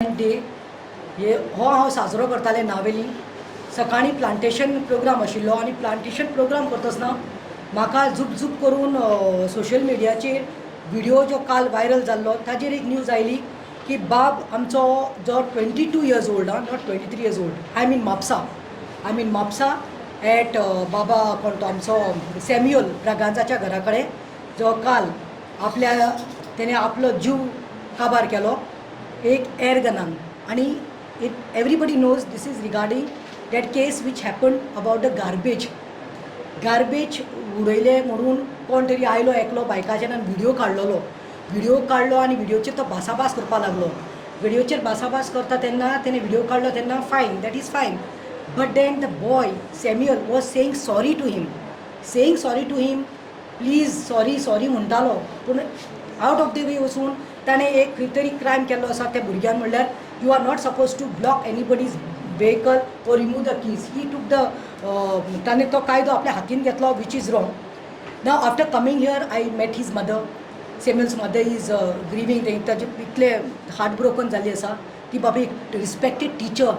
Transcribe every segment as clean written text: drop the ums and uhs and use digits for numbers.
Day हो हांव साजरो करतालें नावेली सकाळीं प्लांटेशन प्रोग्राम आशिल्लो आनी प्लांटेशन प्रोग्राम करतना म्हाका झूप झूप करून सोशल मिडियाचेर व्हिडिओ जो काल व्हायरल जाल्लो ताजेर एक न्यूज आयली की बाब आमचो जो 22 years old not 23 years old I mean Mapusa at बाबा कोण तो आमचो सॅम्युअल ब्रागांजाच्या घरा कडेन जो काल तेणे आपलो जीव काबार केलो एक एअर गनान आणि it everybody knows this is regarding that case which happen about the garbage उडयले म्हणून कोण तरी आयलो एकलो बायकाच्यान आनी व्हिडिओ काडलो आनी व्हिडिओचेर तो भासाभास करपाक लागलो. व्हिडिओचेर भासाभास करता तेन्ना तेणे व्हिडिओ काडलो तेन्ना fine, that is fine, but then the boy Samuel was saying sorry to him please sorry म्हणटालो. पूण आउट ऑफ द वे वचून ताणें एक खंय तरी क्रायम केल्लो आसा त्या भुरग्यान म्हणल्यार you are not suppose to block anybody's vehicle or remove the keys. He took the ताणें तो कायदो आपल्या हातीन घेतलो which is wrong. Now after coming here I met his mother. Samuel's mother is grieving. ताजे इतले हार्ट ब्रोकन जाल्ली आसा. ती बाबी एक रिस्पेक्टेड टिचर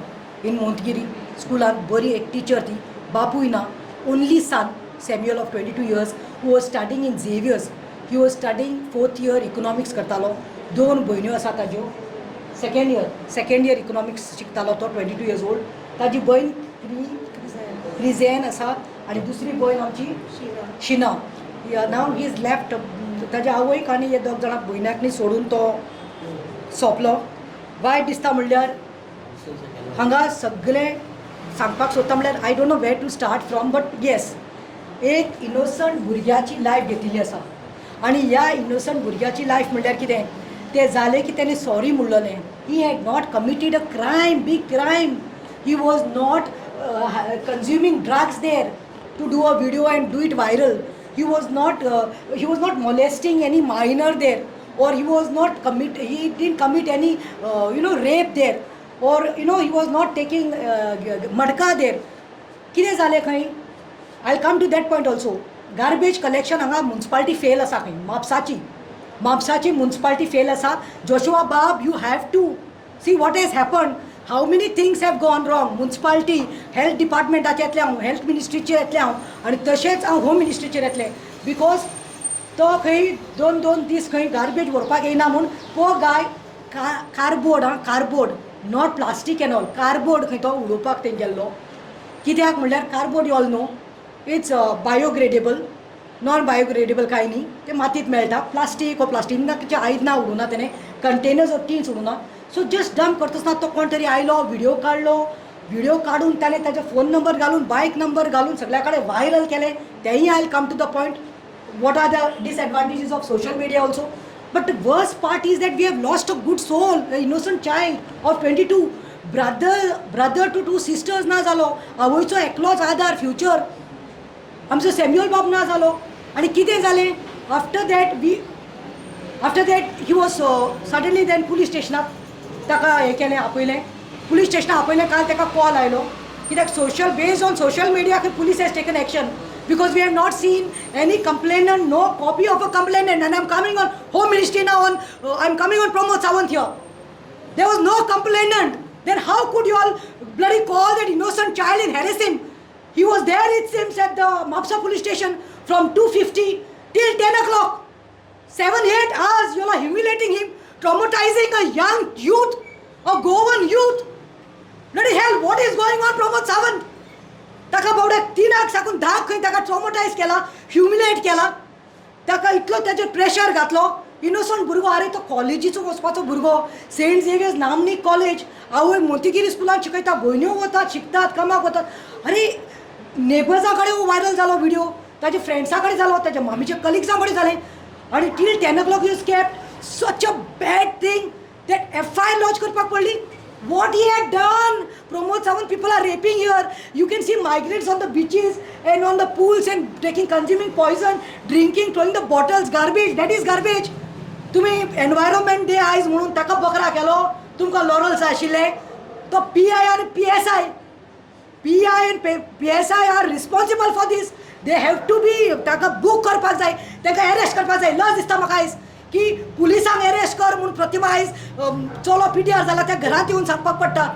इन मोंतगिरी स्कुलान, बरी एक टिचर ती. बापूय ना, only son Samuel of 22 years who was studying in Xavier's. He was studying 4th year economics करतालो. 2 भयण्यो आसा ताज्यो. सेकंड इयर इकॉनॉमिक्स शिकतालो तो 22 इयर्स ओल्ड. ताजी भयण क्रिझेन आसा आनी दुसरी भयण आमची शिना. नाव ही इज लेफ्ट. ताज्या आवयक आनी हे 2 जाणां भयणाक सोडून तो सोंपलो. वायट दिसता म्हणल्यार हांगा सगळें सांगपाक सोदता म्हणल्यार I don't know where to start from, but yes एक इनोसंट भुरग्याची लायफ घेतिल्ली आसा आनी ह्या इनोसंट भुरग्याची लायफ म्हणल्यार कितें तें जालें की तेणें सॉरी म्हणलोलें. He had not committed a crime, big crime. He was not consuming drugs there to do a video and do it viral. He was not molesting any minor there, or he didn't commit any rape there, or he was not taking madka there. कितें जालें खंय? I'll come to that point also. Garbage collection हांगा municipality fail आसा खंय. म्हापसाची municipality fail आसा. Joshua बाब, you have to see what has happened. How many things have gone wrong. Municipality, health डिपार्टमेंटाचे येतले हांव, हेल्थ मिनिस्ट्रीचे येतले हांव, आनी तशेंच हांव होम मिनिस्ट्रीचेर येतलें. बिकॉज तो खंय 2 दीस खंय गार्बेज व्हरपाक येयना म्हूण तो guy cardboard not plastic and all, cardboard खंय तो उडोवपाक थंय गेल्लो. कित्याक म्हणल्यार cardboard you all know it's biodegradable. Non biodegradable कांय न्ही, ते मातीत मेळटा. प्लास्टीकचे आयदनां उडोवना तेणें, कंटेनर्स ऑर टिन्स उडोवना. सो जस्ट डंप करतना तो कोण तरी आयलो, व्हिडिओ काडून ताणें ताजो फोन नंबर घालून, बायक नंबर घालून सगळ्या कडेन व्हायरल केलें. तेंय I will come to the point what are the disadvantages of social media also. But the worst part is that we have lost a good soul, a innocent child of 22. Brother to 2 sisters ना जालो. आवयचो एकलोच आदार, future. आमचो Samuel बाब ना जालो. आनी कितें जालें after that he was suddenly then police स्टेशनाक ताका हें केलें, आपयलें. पुलीस स्टेशनाक आपयलें. काल ताका कॉल आयलो कित्याक based on social media police has taken action because we have not seen any complainant, no copy of a complainant. And I am coming on home ministry now on, I am coming on Pramod Sawant here. There was no complainant. Then how could you all bloody call that innocent child and harass him? He was there, it seems, at the Mapsa police station from 2:50 till 10 o'clock. 7-8 hours you are humiliating him, traumatizing a young youth, a Goan youth. Bloody hell, what is going on, Pramod Sawant? ताका बावड्याक 3 साकून 10 खंय ताका ट्रॉमोटायज केला, humiliate केला. ताका इतलो ताचेर pressure घातलो. इनोसंट भुरगो, अरे तो कॉलेजीचो वचपाचो भुरगो, सेंट झेवियर्स नामनी कॉलेज. आवय मोतीगिरी स्कुलान शिकयता, भयण्यो वतात, शिकतात, कामाक वतात. अरे नेबर्सा कडेन व्हायरल जालो व्हिडिओ, ताच्या फ्रेंड्सा कडेन जालो, ताच्या मामीच्या कलिग्सा कडेन जालें. आनी till 10 o'clock use kept such a bad thing that FIR launch करपाक पडली. What he had done, Pramod Sawant, people are raping here. You can see migrants on the beaches and on the pools and consuming poison, drinking, throwing the bottles, garbage. That is garbage. तुम्ही environment day आयज म्हणून ताका बकरा केलो, तुमकां laurels आशिल्ले. तो PI आनी PSI are responsible for this. They have to be, ताका बूक करपाक जाय, ताका अरेस्ट करपाक जाय. लज दिसता म्हाका आयज की पुलिसांक अरेस्ट कर म्हणून प्रतिमा आयज चलो PTR जाला त्या घरांत येवन सांगपाक पडटा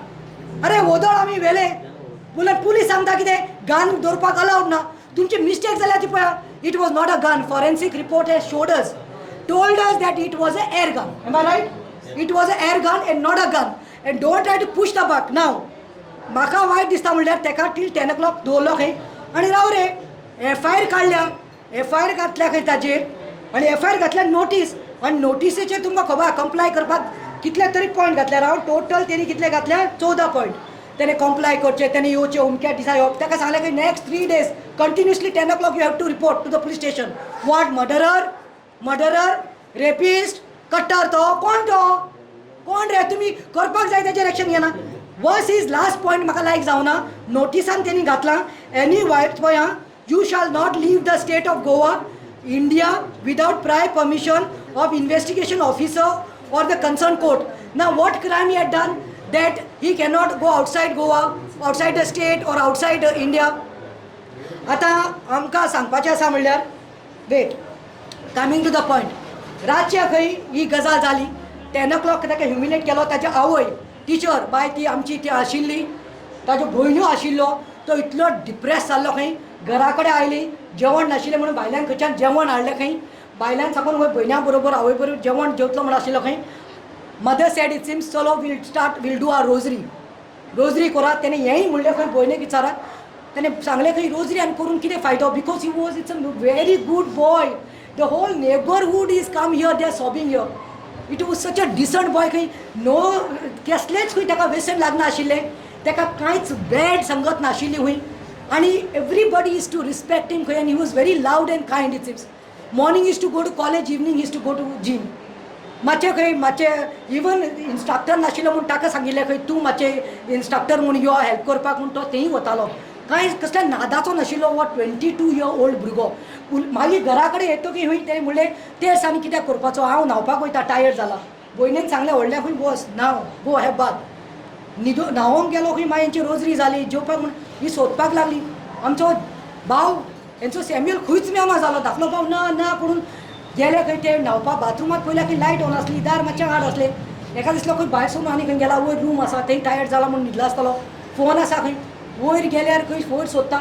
अरे वदळ आमी व्हेले बोले पुलीस सांगता कितें गन दवरपाक अलावड ना तुमची मिस्टेक जाल्या ती पळया it was not a gun forensic report has showed us told us that it was an air gun. Am I right? It was an air gun and not a gun. And don't try to push the buck. Now, म्हाका वायट दिसता म्हणल्यार तेका till 10 o'clock दवरलो खंय आनी राव रे FIR काडल्या FIR घातल्या खंय ताजेर आनी FIR घातल्या नोटीस आनी नोटीसेचेर तुमकां खबर कंप्लाय करपाक कितले तरी पॉयंट घातल्या राव टोटल तेणी कितले घातल्या 14 पॉयंट तेणे कंप्लाय करचे तेणे येवचे अमक्या दिसा येवप ताका सांगलें की next 3 days continuously 10 o'clock you have to report to the police station. What murderer rapist कट्टर तो कोण रे तुम्ही करपाक जाय तेजेर एक्शन घेना वस इज लास्ट पॉयंट म्हाका लायक जावना नोटिसान तेणी घातला एनी वायट पळय you shall not leave the state of Goa India without prior permission of investigation officer or the concern court ना what crime he had done that he cannot go outside Goa outside the state or outside India आतां आमकां सांगपाचें आसा म्हणल्यार wait coming to the point रातच्या खंय ही गजाल जाली 10 o'clock ताका ह्युमिलेट केलो ताच्या आवय टिचर बाय ती आमची ती आशिल्ली ताज्यो भयण्यो आशिल्लो तो इतलो डिप्रेस जाल्लो खंय घरा कडेन आयली जेवण नाशिल्लें म्हणून भायल्यान खंयच्यान जेवण हाडलें खंय भायल्यान साकून खंय भयण्या बरोबर आवय बरोबर जेवण जेवतलो म्हणून आशिल्लो खंय मदर सेड इट सिम्स चलो वील डू आर रोजरी करात तेणे हेंय म्हणलें खंय भयणीक विचारात तेणे सांगलें खंय रोजरी आनी करून कितें फायदो because he was it's a very good boy The whole neighborhood is come here, they are sobbing here. It was such a decent boy. No, कसलेच खंय ताका व्यसन लागना आशिल्लें ताका कांयच बॅड संगत नाशिल्ली खंय आनी everybody is to respect him खंय आनी he was very loved and kind it seems morning is to go to college evening is to go to gym मातशें इवन इंस्ट्रक्टर नाशिल्लो म्हूण ताका सांगिल्लें खंय तूं मातशें इंस्ट्रक्टर म्हूण यो हेल्प करपाक म्हूण तो तेंय वतालो कांय कसल्या नादाचो नाशिल्लो वो 22 year old भुरगो मागीर घरा कडेन येतो की खंय तें म्हणलें तें सानी कित्याक करपाचो हांव न्हांवपाक वयता टायर्ड जाला भयणीन सांगलें व्हडल्या खंय बस न्हांव गो हॅव बाथ न्हांवोंक गेलो खंय मागीर हेंची रोजरी जाली जेवपाक म्हूण ही सोदपाक लागली आमचो भाव हेंचो सॅम्युअल खंयच मेवना जालो धाकलो भाव ना म्हणून गेले खंय ते न्हांवपाक बाथरुमांत पयल्या की लायट ऑन आसली दार मातशें आड आसलें एका दिसलो खंय भायर सोडून आनी खंय गेला वयर रूम आसा थंय टायर्ड जाला म्हणून न्हिदलो आसतलो फोन आसा खंय वयर गेल्यार खंय वयर सोदता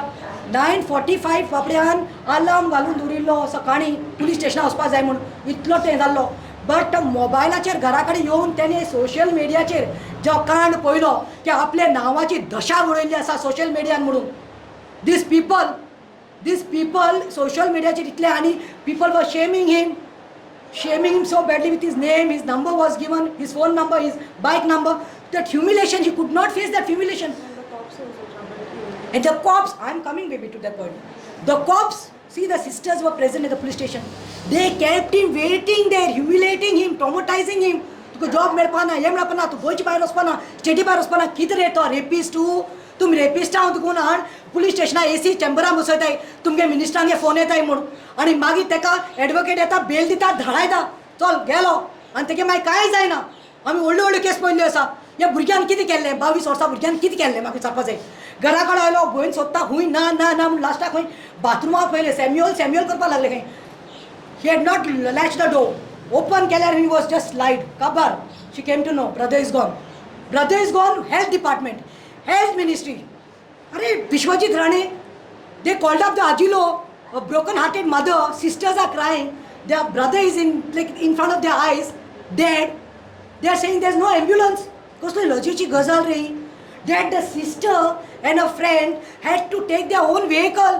9:45 बापड्यान अलार्म घालून दवरिल्लो सकाळीं पुलीस स्टेशनार वचपाक जाय म्हणून इतलो तें जाल्लो बट मोबायलाचेर घरा कडेन येवन तेणे सोशल मिडियाचेर जो कांड पळयलो की आपल्या नांवाची दशा उडयल्ली आसा सोशल मिडियान म्हणून दीस पीपल सोशल मिडियाचेर इतले आनी people were shaming him so badly with his name, his number was given, his phone number, his bike number. That humiliation, he could not face that humiliation. And the cops, I am coming baby to that point. The cops, see the sisters were present at the police station. They kept him waiting there, humiliating him, traumatizing him. Tuka job मेळपाना हें मेळपाना तूं गोंयचे भायर वचपाना स्टेटी भायर वचपाना कितें रे तो rapist तुमी rapist हांव तुका हाड पुलीस स्टेशनार AC चेंबरान बसयताय तुमगे मिनिस्टरांगे फोन येताय म्हणून आनी मागीर ताका एडवोकेट येता बेल दिता धाडायता चल गेलो आनी तेगे मागीर कांय जायना आमी व्हडल्यो केस पळयल्ल्यो आसा ह्या भुरग्यान कितें केल्लें 22 वर्सां भुरग्यान कितें केल्लें म्हाका विचारपा जाय घरा कडेन आयलो भयण सोदता खूंय ना म्हणून लास्टाक खंय बाथरुमाक पयलें सॅम्युअल करपाक लागलें खंय he had not latch the door open केल्यार ही वॉज जस्ट लायट काबार she came to know brother is gone health department health ministry अरे Vishwajit Rane they called up the आजिलो a broken hearted mother sisters are crying their brother is in front of their eyes dead they are saying there's no ambulance कसली लजेची गजाल रे that the sister and a friend had to take their own vehicle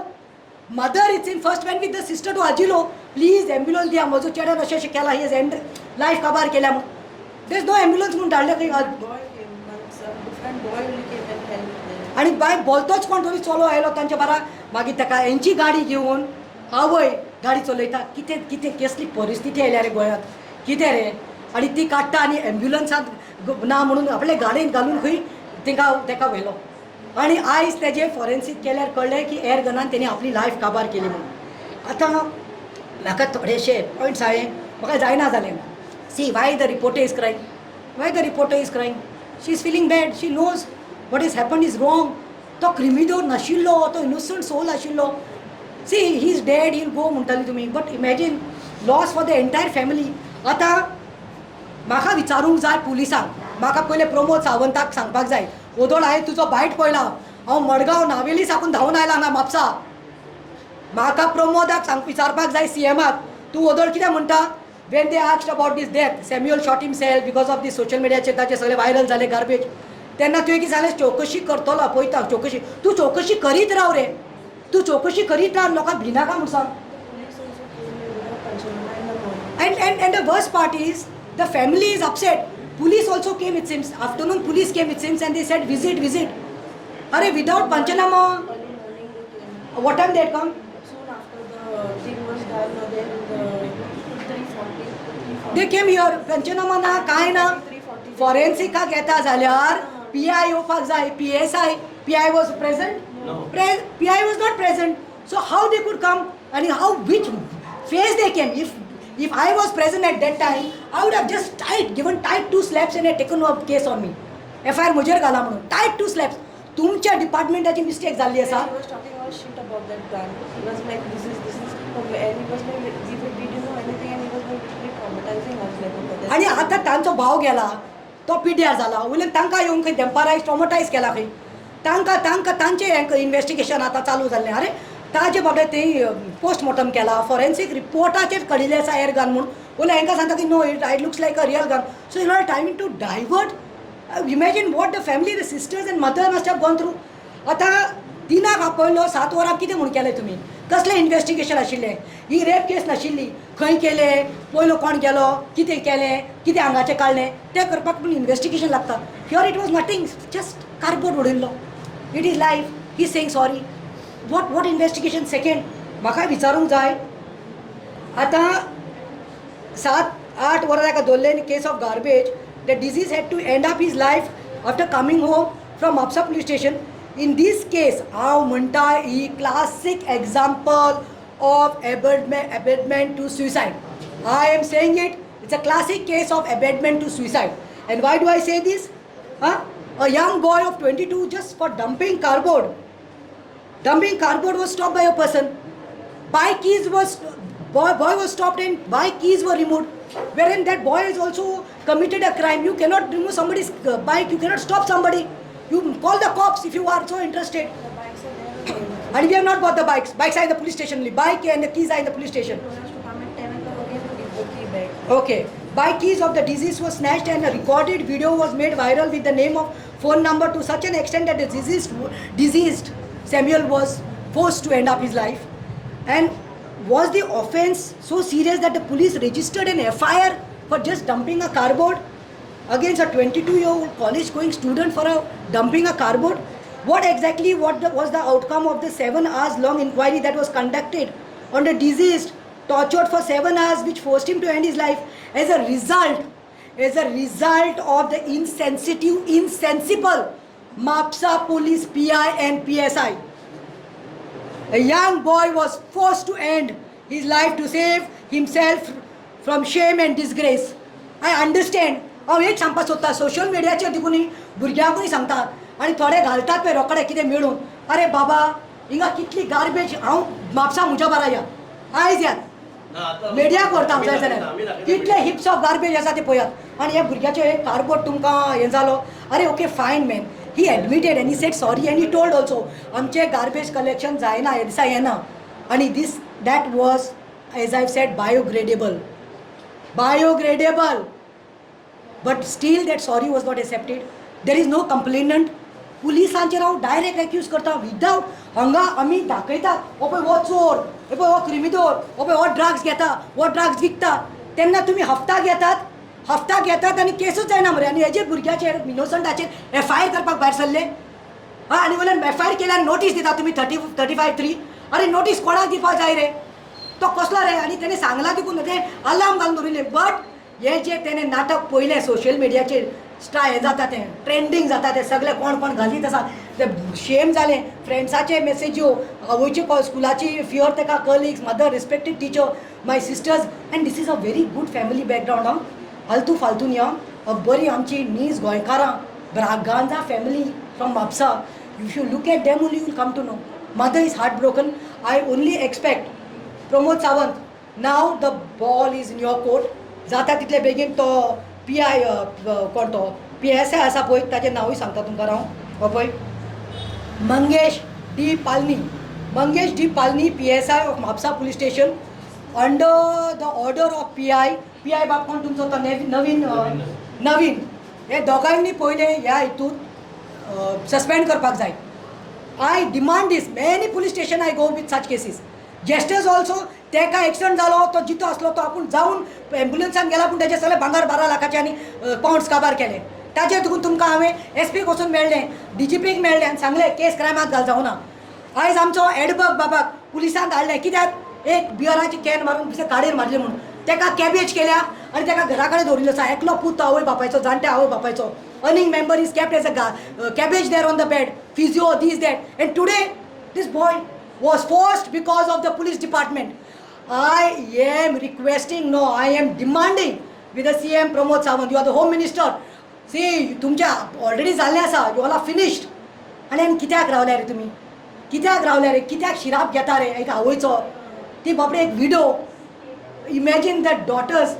mother it's in first went with the sister to Ajilo please ambulance दिया म्हजो चेडन अशें केला ही has end life काबार केल्या म्हणून there's no ambulance म्हणून धाडले खंय आणि बाय बोलतोच कोण तरी चलो आयलो तांच्या बारा मागीर ताका हेंची गाडी घेवन आवय गाडी चलयता कितें कसली परिस्थिती आयल्या रे गोंयांत कितें रे आनी ती काडटा आनी एम्ब्युलन्सांत ना म्हणून आपले गाडयेन घालून खंय ताका व्हेलो आनी आयज तेजें फॉरेन्सीक केल्यार कळ्ळें की एअर गनान तेणी आपली लायफ काबार केली म्हणून आतां म्हाका थोडेशे पॉयंट्स हांवें म्हाका जायना जालें see why the reporter is crying she is feeling bad she knows what has happened is wrong तो क्रिमिडोर नाशिल्लो तो इनोसंट सोल आशिल्लो see he is dead he will go म्हणटाली तुमी but imagine loss for the entire family आतां म्हाका विचारूंक जाय पुलिसांक, म्हाका पयलें प्रमोद सावंताक सांगपाक जाय, ओदोळ हांवें तुजो बायट पळयला, हांव मडगांव नावेली साकून धांवन आयला हांगा म्हापसा. म्हाका प्रमोदाक विचारपाक जाय सीएमाक, तूं ओदोळ कितें म्हणटा. When they asked about this death, Samuel shot himself because of this social मिडियाचेर ताचे सगळे व्हायरल जाले गार्बेज. तेन्ना तुवें कितें सांगलें, चौकशी करतलो पळयता चौकशी. तूं चौकशी करीत राव रे, तूं चौकशी करीत राव, लोकांक भिनाका म्हूण सांग. And the worst part is the family is upset. Police also came it seems. Afternoon police came it seems and they said visit. Are without Panchanama. What time they had come? Soon after the thing was done, then 3:40. They came here. Panchanama na काय ना. Forensic का घेता जाल्यार PI येवपाक जाय, PSI. PI was present? No. PI was not present. So how they could come and how which phase they came? If I was present at that time, I would have just given tight 2 slaps and had taken a case on me. FIR मुजेर घाला म्हणून tight 2 slaps. तुमच्या डिपार्टमेंटाची mistake जाल्ली आसा. He was talking all shit about that gun. He was like, this is, and he was like, we didn't know anything, and he was like literally traumatizing us like that. आणि आता तांचो भाव गेला, तो PDR जाला, उलट तांकां येवन खंय टेम्परायज ट्रॉमटायज केला खंय. तांकां तांचें इन्व्हेस्टिगेशन आतां चालू जाल्लें. अरे ताजे बाबडे ते पोस्टमॉर्टम केला, फॉरेन्सीक रिपोर्टाचेर कळिल्लें आसा एअर गन म्हणून. उलट हांकां सांगता की no it looks like a real gun. So you not timing to divert. Imagine what the family, the sisters and mother must have gone through. आतां तिनाक आपयलो 7 वरां कितें म्हूण केलें तुमी? कसलें इन्व्हेस्टिगेशन आशिल्लें? ही रेप केस नाशिल्ली. खंय केलें, पयलो कोण गेलो, कितें केलें, कितें हांगाचें काडलें तें करपाक पूण इन्व्हेस्टिगेशन लागता. Here it was nothing, just cardboard उडयल्लो. It is life. He saying sorry. What investigation? Second म्हाका विचारूंक जाय, आतां 7-8 वरां ताका दवरलें in case of garbage. The disease had to end up his life after coming home from Mapusa police station. In this case हांव म्हणटा he classic example of abetment to suicide. I am saying it's a classic case of abetment to suicide. End why do I say this? A young boy of 22 just for dumping cardboard. Dumping cardboard was stopped by a person. Bike keys boy was stopped and bike keys were removed. Wherein that boy has also committed a crime. You cannot remove somebody's bike. You cannot stop somebody. You call the cops if you are so interested. The bikes are there. And we have not bought the bikes. Bikes are in the police station only. Bike and the keys are in the police station. He has to come at 10 o'clock again to give the key back. Okay. Bike keys of the deceased was snatched and a recorded video was made viral with the name of phone number to such an extent that the deceased Samuel was forced to end up his life. And was the offence so serious that the police registered an FIR for just dumping a cardboard against a 22-year-old college-going student for dumping a cardboard? What exactly was the outcome of the 7 hours long inquiry that was conducted on the deceased, tortured for 7 hours, which forced him to end his life as a result of the insensible Mapsa police PI and PSI. A young boy was forced to end his life to save himself from shame and disgrace. I understand. हांव एक सांगपाक सोदता, social मिडियाचेर देखून भुरग्यांकूय सांगता आनी थोडे घालतात पळय रोकडे कितें मेळून. अरे बाबा हिंगा कितली गार्बेज. हांव म्हापसा म्हज्या बारा या आयज यात मिडिया करता हांव जाय जाल्यार कितले हिप्स ऑफ गार्बेज आसा ते पळयात. आनी ह्या भुरग्याचें एक कार्डबोर्ड तुमकां हें जालो. अरे okay fine man. He admitted and he said sorry and he told also आमचें गार्बेज कलेक्शन जायना हे दिसा येना. आनी that was as I said biodegradable. But still that sorry was not accepted. There is no complainant. पुलिसांचेर हांव direct accused करता without. हांगा आमी दाखयतात हो पळय हो चोर, हे पळय हो क्रिमिनल, हो पळय हो ड्रग्स घेता, हो ड्रग्स विकता. तेन्ना तुमी हफ्ता घेतात आनी केसूच जायना मरे. आनी हेजे भुरग्याचेर इनोसंटाचेर FIR करपाक भायर सरले. आनी वयल्यान FIR केल्यार नोटीस दिता तुमी 35(3). अरे नोटीस कोणाक दिवपाक जाय रे? तो कसलो रे? आनी तेणें सांगला देखून तें अलार्म घालून दवरिल्लें. बट हे जे तेणें नाटक पयलें सोशल मिडियाचेर हें जाता तें ट्रेंडींग जाता तें सगळें कोण घालीत आसा तें शेम जालें. फ्रेंड्साचे मेसेज्यो, आवयची स्कुलाची फियर तेका colleagues, mother, respected teacher, my sisters. And this is a very good family background. हालतू फालतून या बरी आमची नीज गोंयकारां Braganza family from Mapusa. If you look at them only you will come to know. Mother is heart broken. I only expect Pramod Sawant, now the ball is in your court. जाता तितले बेगीन तो PI कोण तो PSI आसा पळय ताचें नांवूय सांगता तुमकां हांव हो पळय Mangesh D Palani PSI of Mapusa police station under the order of PI बाब कोण तुमचो तो नवीन हे दोगांयनी पयले ह्या हितून सस्पेंड करपाक जाय. I demand this many police station I go with such cases. जेस्टर्स ऑल्सो तेका एक्सिडंट जालो तो जितो असलो तो आपूण जावन एम्ब्युलन्सान गेला पूण तेजे सगळे भांगर 12 लाखाचे आनी पावंड्स काबार केले. ताचे देखून तुमकां हांवें SP वचून मेळ्ळें DGPक मेळ्ळें आनी सांगलें केस क्रायमाक घाल जावना. आयज आमचो एडबग बाबाक पुलिसान धाडलें कित्याक एक बियराची कॅन मारून पिसे काडीर मारली म्हणून तेका कॅबेज केल्या आनी तेका घरा कडेन दवरिल्लो आसा. एकलो पूत तो आवय बापायचो जाणट्या आवय बापायचो. Earning member is kept as a cabbage there on the bed, physio, this, that. And today, this boy was forced because of the police department. I am requesting, no, I am demanding with the CM Pramod Sawant, you are the Home Minister. See, तुमच्या already जाल्लें आसा, you all are finished. आनी कित्याक रावल्या रे तुमी? कित्याक रावल्या रे? कित्याक शिराप घेता रे एक आवयचो? ती बाबडे एक विडो. इमॅजीन दॅट डॉटर्स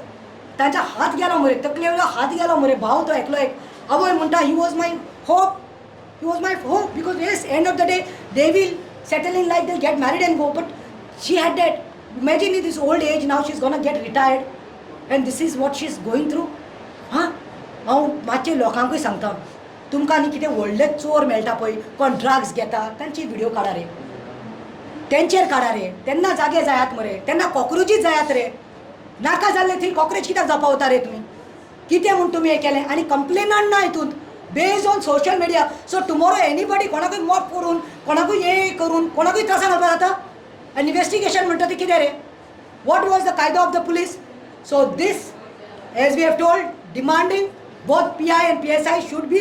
तांचा हात गेलो मरे, तकलेवयलो हात गेलो मरे, भाव तो एकलो एक आवय म्हणटा he was my hope because yes end of the day they will settle in life, they get married and go. But she had that imagine in this old age now she is gonna get retired and this is what she is going through. हां हांव मातशें लोकांकूय सांगता, तुमकां न्ही कितें व्हडले चोर मेळटा पळय कोण ड्रग्स घेता तांची व्हिडिओ काडा रे, तेंचेर काडा रे. तेन्ना जागे जायात मरे, तेन्ना कॉक्रोचीच जायात रे. नाका जाल्ले थंय कॉक्रोच कित्याक जापावता रे तुमी? कितें म्हूण तुमी हें केलें आनी कंप्लेनंट ना हितून based on social media. So tomorrow anybody कोणाकूय मोप करून कोणाकूय हे करून कोणाकूय त्रासान घालपाक जाता. इन्व्हेस्टिगेशन म्हणटा ते कितें रे? वॉट वॉज द कायदो of the police? So this as we have told demanding both PI and PSI should be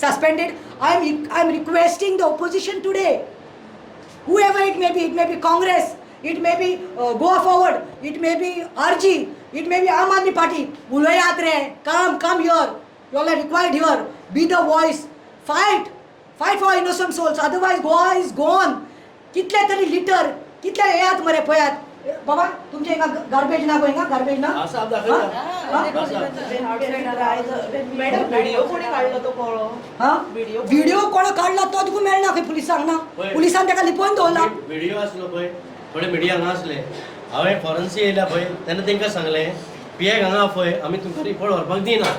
suspended. I am requesting the opposition today, whoever it may be Congress, it may be Goa Forward, it may be RG, it may be Aam Aadmi Party. Ulayat re, come here. You all are required here. Be the voice. Fight for innocent souls. Otherwise Goa is gone. कितले तरी litre कितले येयात मरे पळयात बाबा तुमचे हिंगा garbage ना गो हिंगा गार्बेज ना आसा दाखयता मॅडम व्हिडिओ कोणी काढला तो पळो? हां व्हिडिओ कोण काढला तो तुका मेळना खंय पुलिसांक ना. पुलिसान ताका लिपोवन दवरला. व्हिडिओ आसलो पळय थोडे मिडिया हांगा आसले. हांवें फॉरन्सी येयल्या पळय तेन्ना तांकां सांगलें PI हांगा पळय आमी तुमकां रिपोर्ट व्हरपाक दिना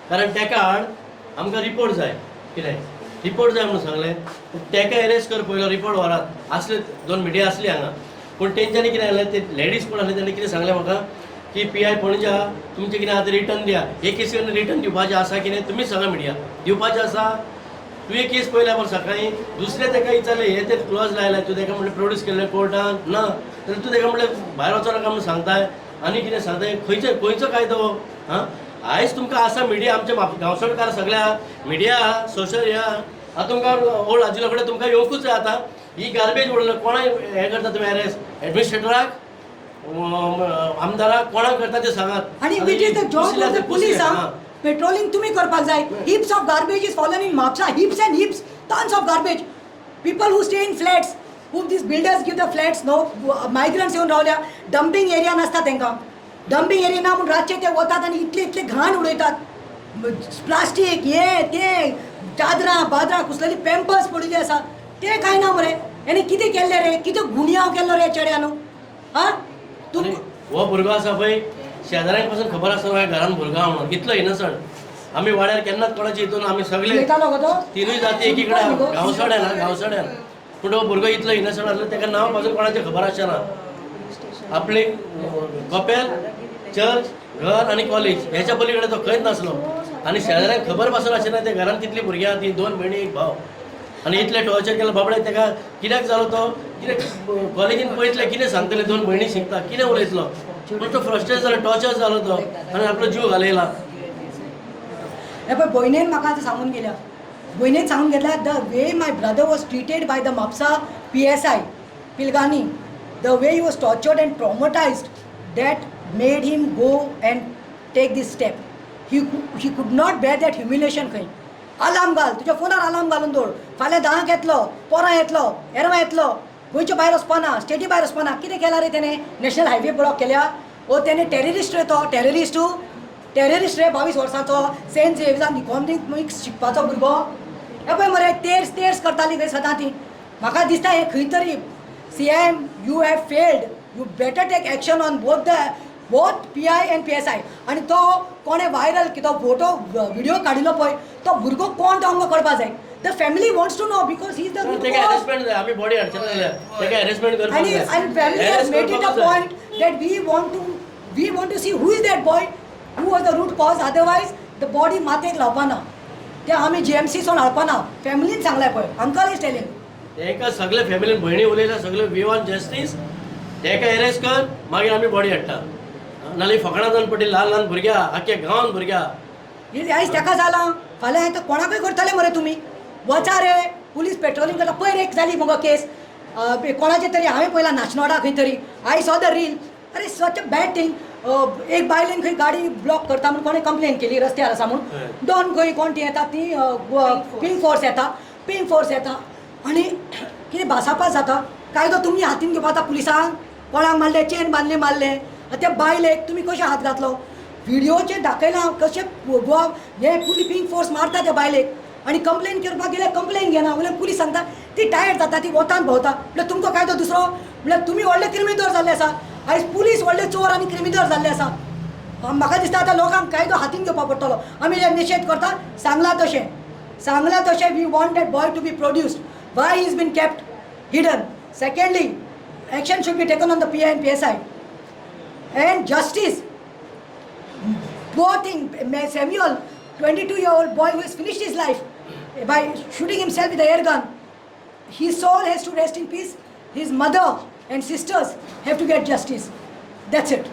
कारण तेका आड आमकां रिपोर्ट जाय. कितें रिपोर्ट जाय म्हणून सांगलें. तेका एरेस्ट कर पयलो रिपोर्ट व्हरात. आसले 2 मिडिया आसली हांगा पूण तेंच्यांनी कितें जालें ते लेडीज कोण आसले तेणी कितें सांगलें म्हाका की PI पणजा तुमचें कितें आतां रिटर्न दिया. हे केसीन रिटर्न दिवपाचें आसा कितें तुमीच सांगा मिडिया दिवपाचें आसा. तुवें केस पयल्या बरो सकाळीं दुसरें तेका विचारलें हे ते क्लोज लायला तूं तेका म्हणलें प्रोड्यूस केल्लें कोर्टान ना जाल्यार तूं तेका म्हणलें भायर वचो नाका म्हणून सांगताय आनी कितें सांगताय खंयचो कायदो? हां आयज तुमकां आसा मिडिया आमच्या गांवसडकार सगळ्या मिडिया सोशल ह्या आतां तुमकां ओल्ड आजिलो कडेन तुमकां येवंकूच जाय. आतां ही गार्बेज उडयलो कोणाक हें करता तुमी एरेस्ट एडमिनिस्ट्रेटराक आमदाराक कोणाक करता ते सांगात. आणि which is the job of the police. Patrolling तुम्ही करपाक जाय. Heaps of garbage is fallen in Mapusa, heaps and heaps tons of garbage. People who stay in flats, who this builders give the flats no migrants येवन रावल्या. Dumping area नासता तांकां. Dumping area ना म्हणून रातचे ते वतात आनी इतले घाण उडयतात. प्लास्टीक हे ते चादरां बादरां कुसलेली पॅम्पर्स पडिल्ली आसा ते काय ना मरे. हेणे कितें केल्लें रे? कितें गुन्यांव केल्लो रे चेड्यान? हां तूं हो भुरगो आसा पळय शेजाऱ्यांक पासून खबर आसा ह्या घरान भुरगो आहा म्हणून इतलो इनसंट. आमी वाड्यार केन्नाच कोणाचे हितून आमी सगळे येतालो गो तो तिनूय जाती एकी कडेन गांवसड्यान पूण हो भुरगो इतलो इनसंट आसलो तेका नांव पासून कोणाचें खबर आसना. आपली कपेल चर्च घर आनी कॉलेज हेच्या पलीकडे तो खंयच नासलो आनी शेजाऱ्यांक खबर पासून आसना त्या घरान कितलीं भुरगीं आहा ती 2 भयणी 1 भाव आनी इतले टॉर्चर केले बाबडे. तेका कित्याक जालो तो कितें कॉलेजीन पळयतले कितें सांगतले 2 भयणी शिकता कितें उलयतलो पूण तो फ्रस्ट्रेट जालो टॉर्चर जालो तो आनी आपलो जीव घालयला. हे पळय भयणीन म्हाका आतां सांगून गेल्या भयणीन सांगून घेतल्या the way my brother was treated by the Mapusa PSI पिलगानी the way he was tortured and traumatised that made him go and take this step. He could not bear that humiliation खंय. अलार्म घाल तुज्या फोनार alarm घालून दवर. फाल्यां 10 येतलो पोरां येतलो एरवा येतलो गोंयच्या भायर वचपाना स्टेटी भायर वचपाना. कितें केलां रे तेणें? नॅशनल हायवे ब्लॉक केल्या. ओ त्याने टेररिस्ट रे तो टेररिस्ट रे 22 वर्सांचो सेंट झेवियर्सान इकॉनॉमिक्स शिकपाचो भुरगो हे पळय मरे तेर्स करताली खंय सदां ती म्हाका दिसता हे खंय तरी CM you have failed you better take action on both PI and PSI आनी तो कोणे वायरल की तो फोटो व्हिडिओ काडिल्लो पळय तो भुरगो कोण तो आमकां कळपा जाय the family wants to know because he is the तेका हॅरेसमेंट जाय आमी बॉडी हाडचे नासले तेका हॅरेसमेंट करपाक जाय and family has made it a point that we want to see who is that boy who was the root cause otherwise the body मातेक लावपाना ते आमी GMC सोन हाडपाना फॅमिलीन सांगलाय पळय अंकल इज टेलिंग तेका सगळे फॅमिलीन भयणी उलयल्या सगळे वी वॉन्ट जस्टीस तेका arrest कर मागीर आमी बॉडी हाडटा नाल्यार फकाणां जावन पडटी ल्हान भुरग्यां आख्या गांवांत भुरग्यां आयज तेका जालां फाल्यां हें कोणाकय करतले मरे तुमी वचा रे पुलीस पेट्रोलिंग करता पयर एक जाली मुगो केस कोणाचे तरी हांवें पयला नाचनोडा खंय तरी आय सॉ द रील अरे सच अ बॅड थिंग एक बायलेन खंय गाडी ब्लॉक करता म्हणून कोणें कंप्लेन केली रस्त्यार आसा म्हणून दोन खंय कोण ती येता ती पिंक फोर्स येता आनी कितें भासाभास जाता कायदो तुमी हातीन घेवपा आतां पुलिसांक कोणाक मारले चेन बांदले मारले त्या बायलेक तुमी कशें हात घातलो व्हिडिओचेर दाखयलां कशें हे पिंक फोर्स मारता त्या बायलेक आनी कंप्लेन करपाक गेल्यार कंप्लेन घेना वयल्यान पुलीस सांगता ती टायर्ड जाता ती वतान भोंवता म्हणल्यार तुमकां कायदो दुसरो म्हणल्यार तुमी व्हडले क्रिमिनल जाल्ले आसा आयज पुलीस व्हडले चोर आनी क्रिमिनल जाल्ले आसा म्हाका दिसता आतां लोकांक कायदो हातीन घेवपाक पडटलो आमी जे निशेध करता सांगला तशें we want that boy to be produced why he is been kept hidden secondly action should be taken on the PI and PSI and justice both in Samuel 22-year-old boy who has finished his life by shooting himself with a air gun his soul has to rest in peace his mother and sisters have to get justice that's it